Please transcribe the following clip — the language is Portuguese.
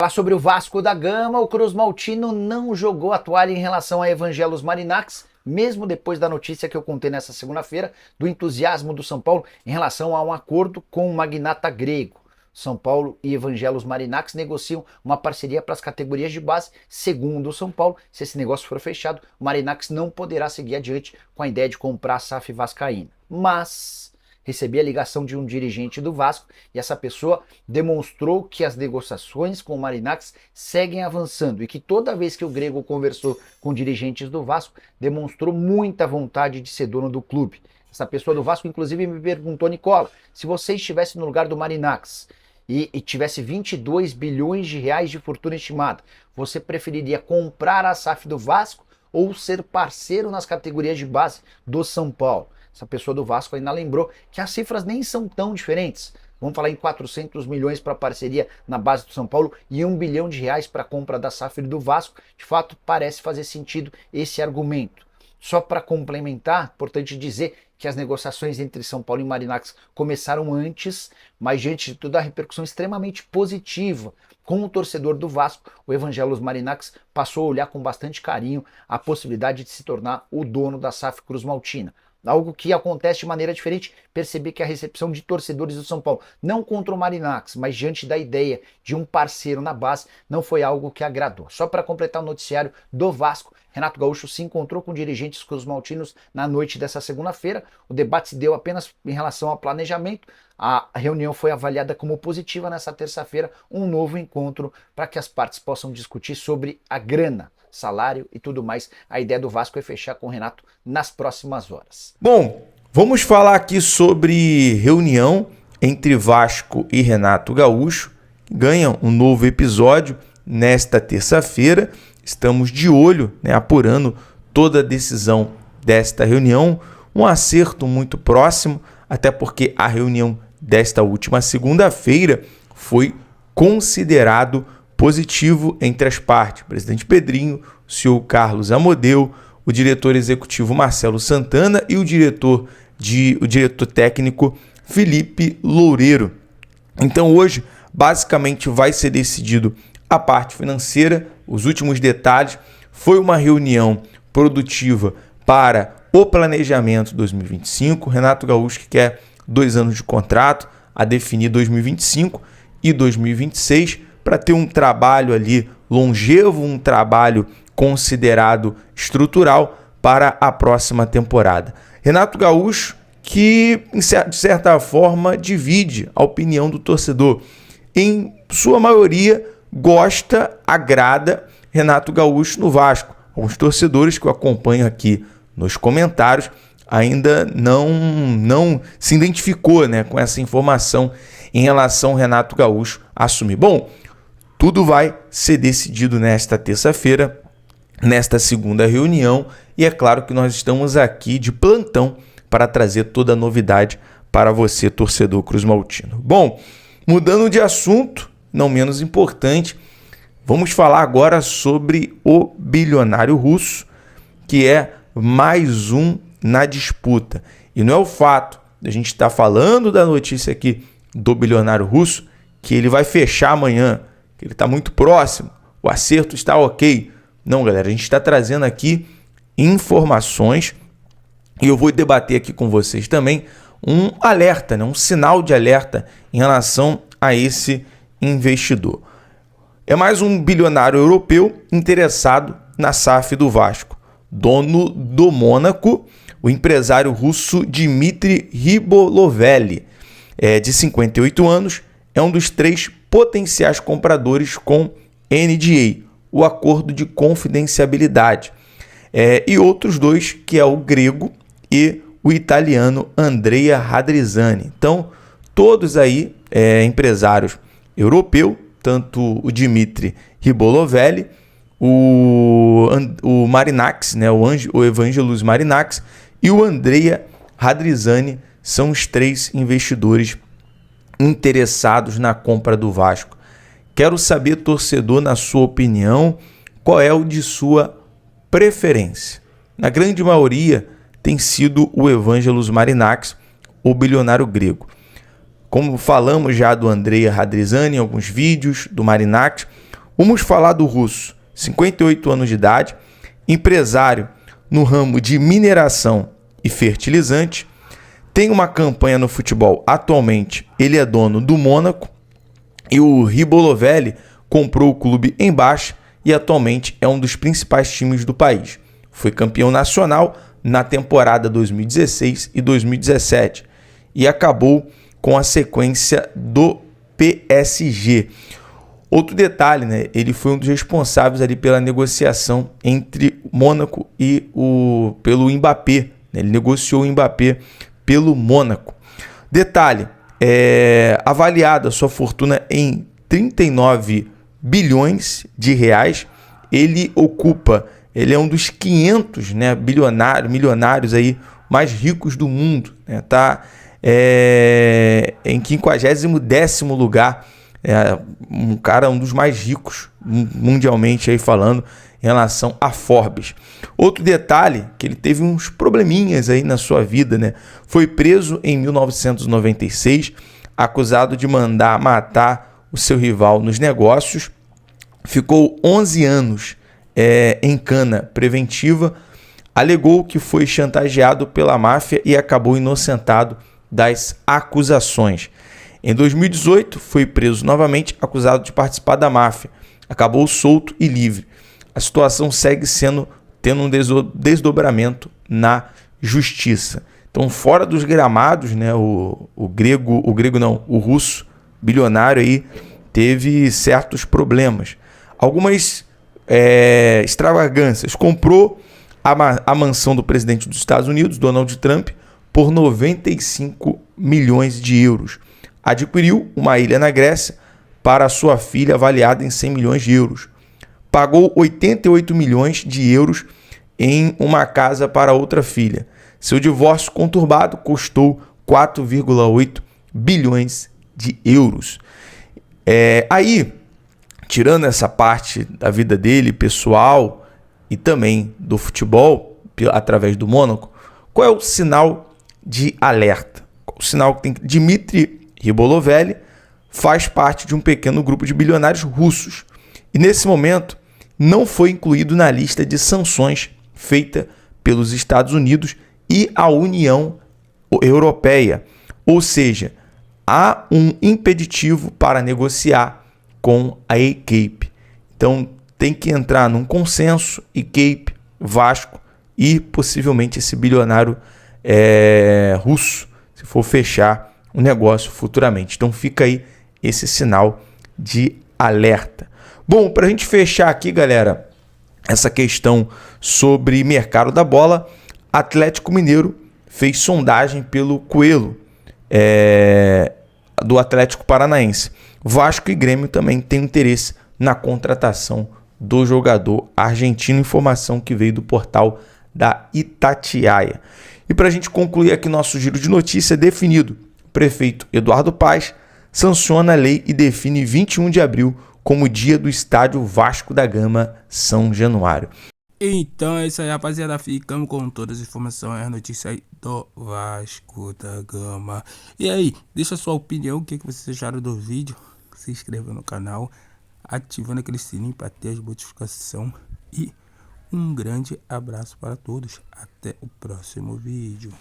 Falar sobre o Vasco da Gama, o Cruz Maltino não jogou a toalha em relação a Evangelos Marinax, mesmo depois da notícia que eu contei nessa segunda-feira do entusiasmo do São Paulo em relação a um acordo com o magnata grego. São Paulo e Evangelos Marinax negociam uma parceria para as categorias de base. Segundo o São Paulo, se esse negócio for fechado, o Marinax não poderá seguir adiante com a ideia de comprar a SAF vascaína. Mas recebi a ligação de um dirigente do Vasco e essa pessoa demonstrou que as negociações com o Marinax seguem avançando e que toda vez que o grego conversou com dirigentes do Vasco, demonstrou muita vontade de ser dono do clube. Essa pessoa do Vasco inclusive me perguntou: Nicola, se você estivesse no lugar do Marinax e tivesse 22 bilhões de reais de fortuna estimada, você preferiria comprar a SAF do Vasco ou ser parceiro nas categorias de base do São Paulo? Essa pessoa do Vasco ainda lembrou que as cifras nem são tão diferentes. Vamos falar em 400 milhões para parceria na base do São Paulo e 1 bilhão de reais para a compra da SAF do Vasco. De fato, parece fazer sentido esse argumento. Só para complementar, importante dizer que as negociações entre São Paulo e Marinax começaram antes, mas diante de toda a repercussão extremamente positiva com o torcedor do Vasco, o Evangelos Marinax passou a olhar com bastante carinho a possibilidade de se tornar o dono da SAF Cruz Maltina. Algo que acontece de maneira diferente, percebi que a recepção de torcedores do São Paulo, não contra o Marinax, mas diante da ideia de um parceiro na base, não foi algo que agradou. Só para completar o noticiário do Vasco, Renato Gaúcho se encontrou com dirigentes cruzmaltinos na noite dessa segunda-feira. O debate se deu apenas em relação ao planejamento. A reunião foi avaliada como positiva nessa terça-feira, um novo encontro para que as partes possam discutir sobre a grana, salário e tudo mais. A ideia do Vasco é fechar com o Renato nas próximas horas. Bom, vamos falar aqui sobre reunião entre Vasco e Renato Gaúcho. Ganha um novo episódio nesta terça-feira. Estamos de olho, apurando toda a decisão desta reunião. Um acerto muito próximo, até porque a reunião desta última segunda-feira foi considerado positivo entre as partes. O presidente Pedrinho, o senhor Carlos Amodeu, o diretor executivo Marcelo Santana e o diretor técnico Felipe Loureiro. Então hoje, basicamente, vai ser decidido a parte financeira, os últimos detalhes. Foi uma reunião produtiva para o planejamento 2025. Renato Gaúcho que quer 2 anos de contrato, a definir 2025 e 2026, para ter um trabalho ali longevo, um trabalho considerado estrutural para a próxima temporada. Renato Gaúcho que, de certa forma, divide a opinião do torcedor. Em sua maioria, gosta, agrada Renato Gaúcho no Vasco. Alguns torcedores que eu acompanho aqui nos comentários ainda não se identificou, com essa informação em relação ao Renato Gaúcho assumir. Bom, tudo vai ser decidido nesta terça-feira, nesta segunda reunião, e é claro que nós estamos aqui de plantão para trazer toda a novidade para você, torcedor cruzmaltino. Bom, mudando de assunto, não menos importante, vamos falar agora sobre o bilionário russo, que é mais um na disputa. E não é o fato de a gente estar falando da notícia aqui do bilionário russo que ele vai fechar amanhã, que ele está muito próximo, o acerto está ok. Não, galera, a gente está trazendo aqui informações e eu vou debater aqui com vocês também um alerta, um sinal de alerta em relação a esse investidor. É mais um bilionário europeu interessado na SAF do Vasco. Dono do Mônaco, o empresário russo Dmitry Rybolovlev, de 58 anos, é um dos 3 potenciais compradores com NDA, o acordo de confidencialidade, e outros 2, que é o grego e o italiano Andrea Radrizzani. Então, todos aí empresários europeus, tanto o Dmitry Rybolovlev, o Marinax, o Evangelos Marinax e o Andrea Radrizzani são os 3 investidores interessados na compra do Vasco. Quero saber, torcedor, na sua opinião, qual é o de sua preferência. Na grande maioria tem sido o Evangelos Marinax, o bilionário grego. Como falamos já do Andrea Radrizzani em alguns vídeos, do Marinax, Vamos falar do Russo, 58 anos de idade, empresário no ramo de mineração e fertilizante, tem uma campanha no futebol atualmente, ele é dono do Mônaco e o Ribolovelli comprou o clube em baixa e atualmente é um dos principais times do país. Foi campeão nacional na temporada 2016 e 2017 e acabou com a sequência do PSG. Outro detalhe, né? Ele foi um dos responsáveis ali pela negociação entre o Mônaco e pelo Mbappé. Né? Ele negociou o Mbappé pelo Mônaco. Detalhe, avaliada a sua fortuna em 39 bilhões de reais. Ele é um dos 500, né, milionários aí mais ricos do mundo. Né? Tá em 50º lugar. Um dos mais ricos mundialmente aí falando em relação a Forbes. Outro detalhe, que ele teve uns probleminhas aí na sua vida, né? Foi preso em 1996, acusado de mandar matar o seu rival nos negócios. Ficou 11 anos em cana preventiva, alegou que foi chantageado pela máfia e acabou inocentado das acusações. Em 2018, foi preso novamente, acusado de participar da máfia. Acabou solto e livre. A situação segue tendo um desdobramento na justiça. Então, fora dos gramados, né, o russo, bilionário aí, teve certos problemas. Algumas extravagâncias. Comprou a mansão do presidente dos Estados Unidos, Donald Trump, por 95 milhões de euros. Adquiriu uma ilha na Grécia para sua filha avaliada em 100 milhões de euros. Pagou 88 milhões de euros em uma casa para outra filha. Seu divórcio conturbado custou 4,8 bilhões de euros. Aí, tirando essa parte da vida dele, pessoal, e também do futebol, através do Mônaco, qual é o sinal de alerta? O sinal que tem Dmitry Ribolovelli faz parte de um pequeno grupo de bilionários russos e, nesse momento, não foi incluído na lista de sanções feita pelos Estados Unidos e a União Europeia. Ou seja, há um impeditivo para negociar com a equipe. Então, tem que entrar num consenso, equipe, Vasco e possivelmente esse bilionário russo, se for fechar um negócio futuramente. Então fica aí esse sinal de alerta. Bom, para a gente fechar aqui, galera, essa questão sobre mercado da bola, Atlético Mineiro fez sondagem pelo Coelho, do Atlético Paranaense. Vasco e Grêmio também têm interesse na contratação do jogador argentino, informação que veio do portal da Itatiaia. E para a gente concluir aqui nosso giro de notícia definido, o prefeito Eduardo Paes sanciona a lei e define 21 de abril como dia do estádio Vasco da Gama São Januário. Então é isso aí, rapaziada. Ficamos com todas as informações, as notícias aí do Vasco da Gama. E aí, deixa a sua opinião, o que vocês acharam do vídeo. Se inscreva no canal, ativando aquele sininho para ter as notificações. E um grande abraço para todos. Até o próximo vídeo.